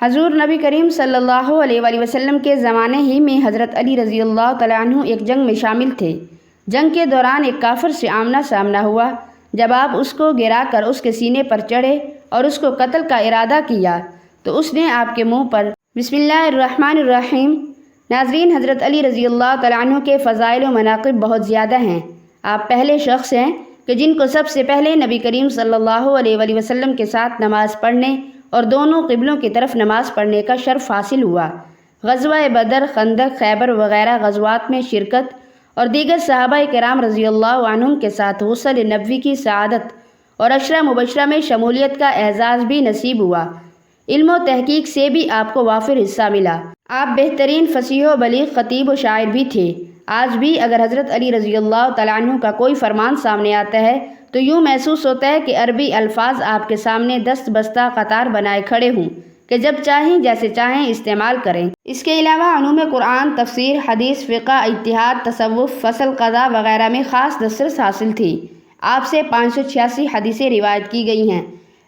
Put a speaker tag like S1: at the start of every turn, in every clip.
S1: حضور نبی کریم صلی اللہ علیہ وآلہ وسلم کے زمانے ہی میں حضرت علی رضی اللہ تعالیٰ عنہ ایک جنگ میں شامل تھے۔ جنگ کے دوران ایک کافر سے آمنا سامنا ہوا۔ جب آپ اس کو گرا کر اس کے سینے پر چڑھے اور اس کو قتل کا ارادہ کیا تو اس نے آپ کے منہ پر بسم اللہ الرحمن الرحیم۔ ناظرین، حضرت علی رضی اللہ تعالیٰ عنہ کے فضائل و مناقب بہت زیادہ ہیں۔ آپ پہلے شخص ہیں کہ جن کو سب سے پہلے نبی کریم صلی اللہ علیہ وآلہ وسلم کے ساتھ نماز پڑھنے اور دونوں قبلوں کی طرف نماز پڑھنے کا شرف حاصل ہوا۔ غزوہ بدر، خندق، خیبر وغیرہ غزوات میں شرکت اور دیگر صحابہ کرام رضی اللہ عنہم کے ساتھ غسل نبوی کی سعادت اور عشرہ مبشرہ میں شمولیت کا اعزاز بھی نصیب ہوا۔ علم و تحقیق سے بھی آپ کو وافر حصہ ملا۔ آپ بہترین فصیح و بلیغ خطیب و شاعر بھی تھے۔ آج بھی اگر حضرت علی رضی اللہ تعالیٰ عنہ کا کوئی فرمان سامنے آتا ہے تو یوں محسوس ہوتا ہے کہ عربی الفاظ آپ کے سامنے دست بستہ قطار بنائے کھڑے ہوں کہ جب چاہیں جیسے چاہیں استعمال کریں۔ اس کے علاوہ علوم قرآن، تفسیر، حدیث، فقہ، اجتہاد، تصوف، فصل قضاء وغیرہ میں خاص دسترس حاصل تھی۔ آپ سے 586 حدیثیں روایت کی گئی ہیں۔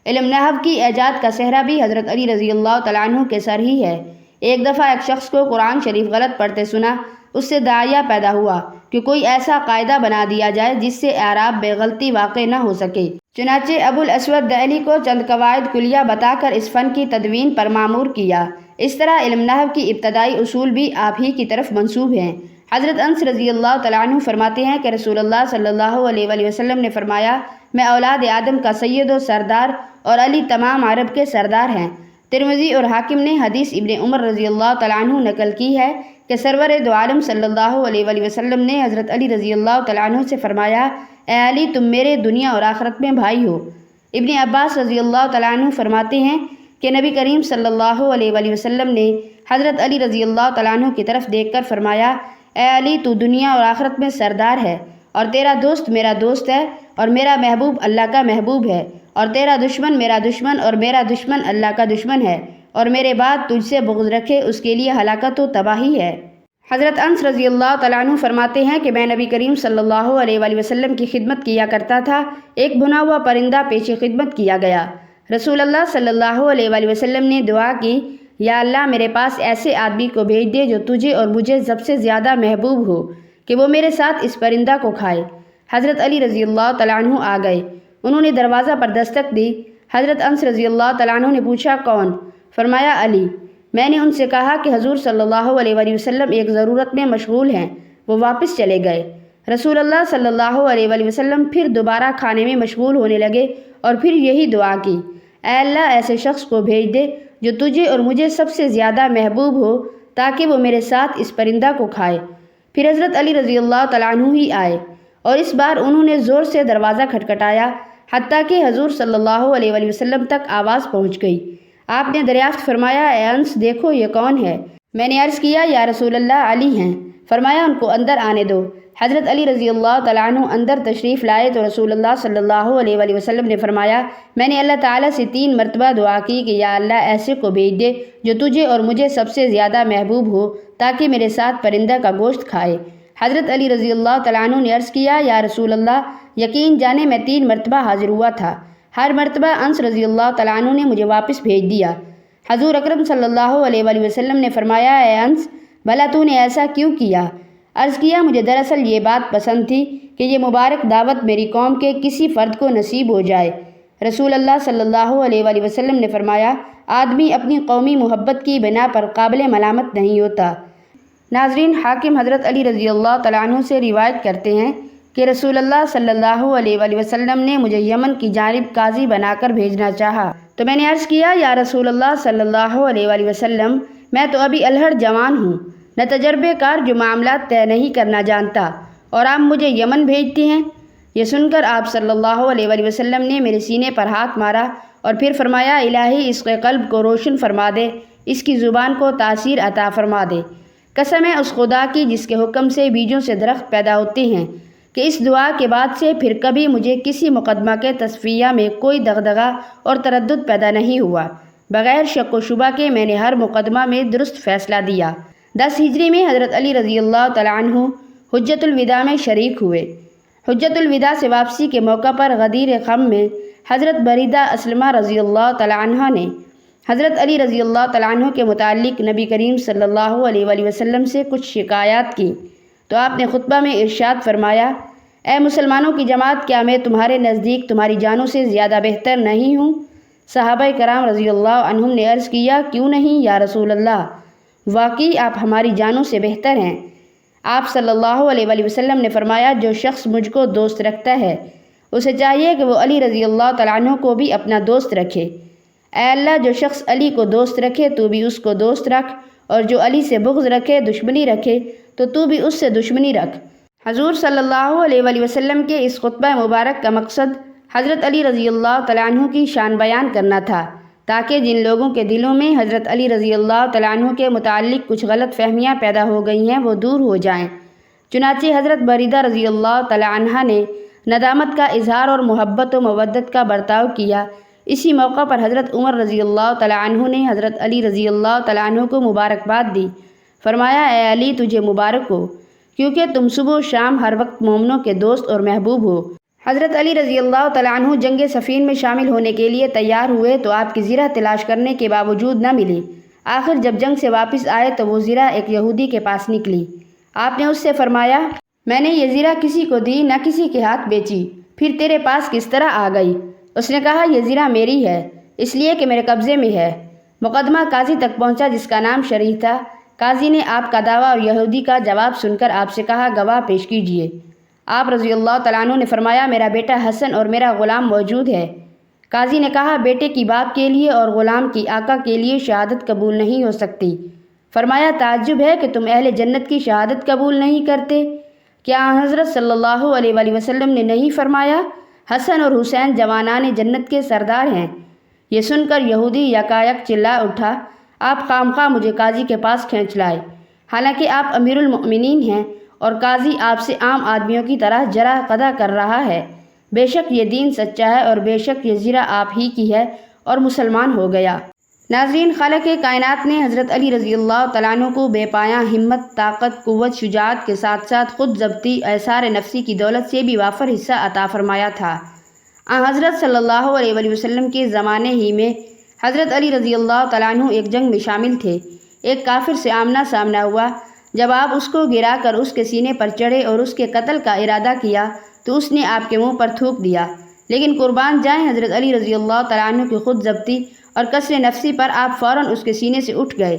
S1: علم نحو کی ایجاد کا سہرا بھی حضرت علی رضی اللہ تعالیٰ عنہ کے سر ہی ہے۔ ایک دفعہ ایک شخص کو قرآن شریف غلط پڑھتے سنا۔ اس سے داعیہ پیدا ہوا کہ کوئی ایسا قاعدہ بنا دیا جائے جس سے اعراب بے غلطی واقع نہ ہو سکے۔ چنانچہ ابو الاسود دہلی کو چند قواعد کلیہ بتا کر اس فن کی تدوین پر مامور کیا۔ اس طرح علم نحو کی ابتدائی اصول بھی آپ ہی کی طرف منسوب ہیں۔ حضرت انس رضی اللہ تعالیٰ عنہ فرماتے ہیں کہ رسول اللہ صلی اللہ علیہ وآلہ وسلم نے فرمایا، میں اولاد آدم کا سید و سردار اور علی تمام عرب کے سردار ہیں۔ ترمذی اور حاکم نے حدیث ابن عمر رضی اللہ تعالیٰ عنہ نقل کی ہے کہ سرور دو عالم صلی اللہ علیہ وآلہ وسلم نے حضرت علی رضی اللہ تعالیٰ عنہ سے فرمایا، اے علی، تم میرے دنیا اور آخرت میں بھائی ہو۔ ابن عباس رضی اللہ تعالیٰ عنہ فرماتے ہیں کہ نبی کریم صلی اللہ علیہ وآلہ وسلم نے حضرت علی رضی اللہ تعالیٰ عنہ کی طرف دیکھ کر فرمایا، اے علی، تو دنیا اور آخرت میں سردار ہے، اور تیرا دوست میرا دوست ہے، اور میرا محبوب اللہ کا محبوب ہے، اور تیرا دشمن میرا دشمن، اور میرا دشمن اللہ کا دشمن ہے، اور میرے بعد تجھ سے بغض رکھے اس کے لیے ہلاکت و تباہی ہے۔ حضرت انس رضی اللہ تعالیٰ عنہ فرماتے ہیں کہ میں نبی کریم صلی اللہ علیہ وآلہ وسلم کی خدمت کیا کرتا تھا۔ ایک بھنا ہوا پرندہ پیش خدمت کیا گیا۔ رسول اللہ صلی اللہ علیہ وآلہ وسلم نے دعا کی، یا اللہ، میرے پاس ایسے آدمی کو بھیج دے جو تجھے اور مجھے سب سے زیادہ محبوب ہو کہ وہ میرے ساتھ اس پرندہ کو کھائے۔ حضرت علی رضی اللہ تعالیٰ عنہ آ گئے۔ انہوں نے دروازہ پر دستک دی۔ حضرت انس رضی اللہ تعالیٰ عنہ نے پوچھا، کون؟ فرمایا، علی۔ میں نے ان سے کہا کہ حضور صلی اللہ علیہ وآلہ وسلم ایک ضرورت میں مشغول ہیں۔ وہ واپس چلے گئے۔ رسول اللہ صلی اللہ علیہ وآلہ وسلم پھر دوبارہ کھانے میں مشغول ہونے لگے اور پھر یہی دعا کی، اے اللہ، ایسے شخص کو بھیج دے جو تجھے اور مجھے سب سے زیادہ محبوب ہو تاکہ وہ میرے ساتھ اس پرندہ کو کھائے۔ پھر حضرت علی رضی اللہ تعالیٰ عنہ ہی آئے اور اس بار انہوں نے زور سے دروازہ کھٹکھٹایا حتیٰ کہ حضور صلی اللہ علیہ وآلہ وسلم تک آواز پہنچ گئی۔ آپ نے دریافت فرمایا، اے انس، دیکھو یہ کون ہے؟ میں نے عرض کیا، یا رسول اللہ، علی ہیں۔ فرمایا، ان کو اندر آنے دو۔ حضرت علی رضی اللہ تعالیٰ عنہ اندر تشریف لائے تو رسول اللہ صلی اللہ علیہ وآلہ وسلم نے فرمایا، میں نے اللہ تعالیٰ سے 3 مرتبہ دعا کی کہ یا اللہ، ایسے کو بھیج دے جو تجھے اور مجھے سب سے زیادہ محبوب ہو تاکہ میرے ساتھ پرندہ کا گوشت کھائے۔ حضرت علی رضی اللہ تعالیٰ عنہ نے عرض کیا، یا رسول اللہ، یقین جانے میں 3 مرتبہ حاضر ہوا تھا۔ ہر مرتبہ انس رضی اللہ تعالیٰ عنہ نے مجھے واپس بھیج دیا۔ حضور اکرم صلی اللہ علیہ وآلہ وسلم نے فرمایا، اے انس، بھلا تو نے ایسا کیوں کیا؟ عرض کیا، مجھے دراصل یہ بات پسند تھی کہ یہ مبارک دعوت میری قوم کے کسی فرد کو نصیب ہو جائے۔ رسول اللہ صلی اللہ علیہ وآلہ وسلم نے فرمایا، آدمی اپنی قومی محبت کی بنا پر قابل ملامت نہیں ہوتا۔ ناظرین، حاکم حضرت علی رضی اللہ تعالیٰ عنہ سے روایت کرتے ہیں کہ رسول اللہ صلی اللہ علیہ وآلہ وسلم نے مجھے یمن کی جانب قاضی بنا کر بھیجنا چاہا تو میں نے عرض کیا، یا رسول اللہ صلی اللہ علیہ وآلہ وسلم، میں تو ابھی الہڑ جوان ہوں، نہ تجربے کار، جو معاملات طے نہیں کرنا جانتا، اور آپ مجھے یمن بھیجتے ہیں۔ یہ سن کر آپ صلی اللہ علیہ وآلہ وسلم نے میرے سینے پر ہاتھ مارا اور پھر فرمایا، الہی اس کے قلب کو روشن فرما دے، اس کی زبان کو تاثیر عطا فرما دے۔ قسم ہے اس خدا کی جس کے حکم سے بیجوں سے درخت پیدا ہوتے ہیں، کہ اس دعا کے بعد سے پھر کبھی مجھے کسی مقدمہ کے تصفیہ میں کوئی دغدغہ اور تردد پیدا نہیں ہوا۔ بغیر شک و شبہ کے میں نے ہر مقدمہ میں درست فیصلہ دیا۔ 10 ہجری میں حضرت علی رضی اللہ تعالیٰ عنہ حجۃ الوداع میں شریک ہوئے۔ حجۃ الوداع سے واپسی کے موقع پر غدیر خم میں حضرت بریدہ اسلمہ رضی اللہ تعالیٰ عنہ نے حضرت علی رضی اللہ تعالیٰ عنہ کے متعلق نبی کریم صلی اللہ علیہ وآلہ وسلم سے کچھ شکایات کی تو آپ نے خطبہ میں ارشاد فرمایا، اے مسلمانوں کی جماعت، کیا میں تمہارے نزدیک تمہاری جانوں سے زیادہ بہتر نہیں ہوں؟ صحابہ کرام رضی اللہ عنہم نے عرض کیا، کیوں نہیں یا رسول اللہ، واقعی آپ ہماری جانوں سے بہتر ہیں۔ آپ صلی اللہ علیہ وآلہ وسلم نے فرمایا، جو شخص مجھ کو دوست رکھتا ہے اسے چاہیے کہ وہ علی رضی اللہ تعالیٰ عنہ کو بھی اپنا دوست رکھے۔ اے اللہ، جو شخص علی کو دوست رکھے تو بھی اس کو دوست رکھ، اور جو علی سے بغض رکھے، دشمنی رکھے، تو بھی اس سے دشمنی رکھ۔ حضور صلی اللہ علیہ وآلہ وسلم کے اس خطبہ مبارک کا مقصد حضرت علی رضی اللہ تعالیٰ عنہ کی شان بیان کرنا تھا، تاکہ جن لوگوں کے دلوں میں حضرت علی رضی اللہ تعالیٰ عنہ کے متعلق کچھ غلط فہمیاں پیدا ہو گئی ہیں وہ دور ہو جائیں۔ چنانچہ حضرت بریدہ رضی اللہ تعالیٰ عنہ نے ندامت کا اظہار اور محبت و مودت کا برتاؤ کیا۔ اسی موقع پر حضرت عمر رضی اللہ تعالیٰ عنہ نے حضرت علی رضی اللہ تعالیٰ عنہ کو مبارکباد دی۔ فرمایا، اے علی، تجھے مبارک ہو، کیونکہ تم صبح و شام ہر وقت مومنوں کے دوست اور محبوب ہو۔ حضرت علی رضی اللہ تعالیٰ عنہ جنگ صفین میں شامل ہونے کے لیے تیار ہوئے تو آپ کی زرہ تلاش کرنے کے باوجود نہ ملی۔ آخر جب جنگ سے واپس آئے تو وہ زرہ ایک یہودی کے پاس نکلی۔ آپ نے اس سے فرمایا، میں نے یہ زرہ کسی کو دی، نہ کسی کے ہاتھ بیچی، پھر تیرے پاس کس طرح آ گئی؟ اس نے کہا، یہ زرہ میری ہے، اس لیے کہ میرے قبضے میں ہے۔ مقدمہ قاضی تک پہنچا جس کا نام شریح تھا۔ قاضی نے آپ کا دعویٰ اور یہودی کا جواب سن کر آپ سے کہا، گواہ پیش کیجیے۔ آپ رضی اللہ تعالیٰ عنہ نے فرمایا، میرا بیٹا حسن اور میرا غلام موجود ہے۔ قاضی نے کہا، بیٹے کی باپ کے لیے اور غلام کی آقا کے لیے شہادت قبول نہیں ہو سکتی۔ فرمایا، تعجب ہے کہ تم اہل جنت کی شہادت قبول نہیں کرتے؟ کیا حضرت صلی اللہ علیہ وآلہ وسلم نے نہیں فرمایا، حسن اور حسین جوانان جنت کے سردار ہیں؟ یہ سن کر یہودی یکایک چلا اٹھا، آپ خامخواہ مجھے قاضی کے پاس کھینچ لائے، حالانکہ آپ امیر المؤمنین ہیں اور قاضی آپ سے عام آدمیوں کی طرح جرح قضا کر رہا ہے۔ بے شک یہ دین سچا ہے اور بے شک یہ زرہ آپ ہی کی ہے، اور مسلمان ہو گیا۔ ناظرین، خالق کائنات نے حضرت علی رضی اللہ تعالیٰ عنہ کو بے پایاں ہمت، طاقت، قوت، شجاعت کے ساتھ ساتھ خود ضبطی، ایثار نفسی کی دولت سے بھی وافر حصہ عطا فرمایا تھا۔ حضرت صلی اللہ علیہ وآلہ وسلم کے زمانے ہی میں حضرت علی رضی اللہ تعالیٰ عنہ ایک جنگ میں شامل تھے۔ ایک کافر سے آمنا سامنا ہوا۔ جب آپ اس کو گرا کر اس کے سینے پر چڑھے اور اس کے قتل کا ارادہ کیا تو اس نے آپ کے منہ پر تھوک دیا، لیکن قربان جائیں حضرت علی رضی اللہ تعالیٰ عنہ کی خود ضبطی اور کسر نفسی پر آپ فوراً اس کے سینے سے اٹھ گئے۔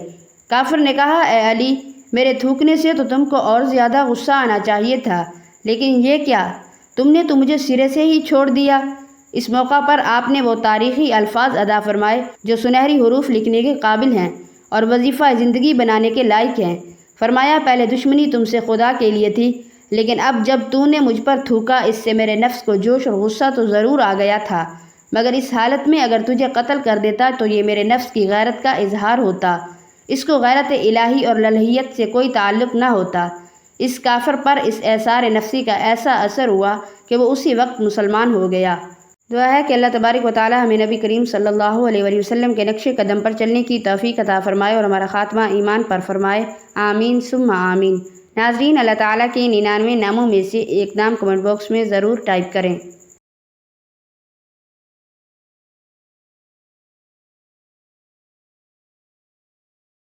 S1: کافر نے کہا، اے علی، میرے تھوکنے سے تو تم کو اور زیادہ غصہ آنا چاہیے تھا، لیکن یہ کیا، تم نے تو مجھے سرے سے ہی چھوڑ دیا۔ اس موقع پر آپ نے وہ تاریخی الفاظ ادا فرمائے جو سنہری حروف لکھنے کے قابل ہیں اور وظیفہ زندگی بنانے کے لائق ہیں۔ فرمایا، پہلے دشمنی تم سے خدا کے لیے تھی، لیکن اب جب تو نے مجھ پر تھوکا، اس سے میرے نفس کو جوش اور غصہ تو ضرور آ گیا تھا، مگر اس حالت میں اگر تجھے قتل کر دیتا تو یہ میرے نفس کی غیرت کا اظہار ہوتا، اس کو غیرت الہی اور للہیت سے کوئی تعلق نہ ہوتا۔ اس کافر پر اس ایثار نفسی کا ایسا اثر ہوا کہ وہ اسی وقت مسلمان ہو گیا۔ دعا ہے کہ اللہ تبارک و تعالی ہمیں نبی کریم صلی اللہ علیہ وآلہ وسلم کے نقش قدم پر چلنے کی توفیق عطا فرمائے اور ہمارا خاتمہ ایمان پر فرمائے، آمین ثم آمین۔ ناظرین، اللہ تعالیٰ کے 99 ناموں میں سے ایک نام کمنٹ باکس میں ضرور ٹائپ کریں۔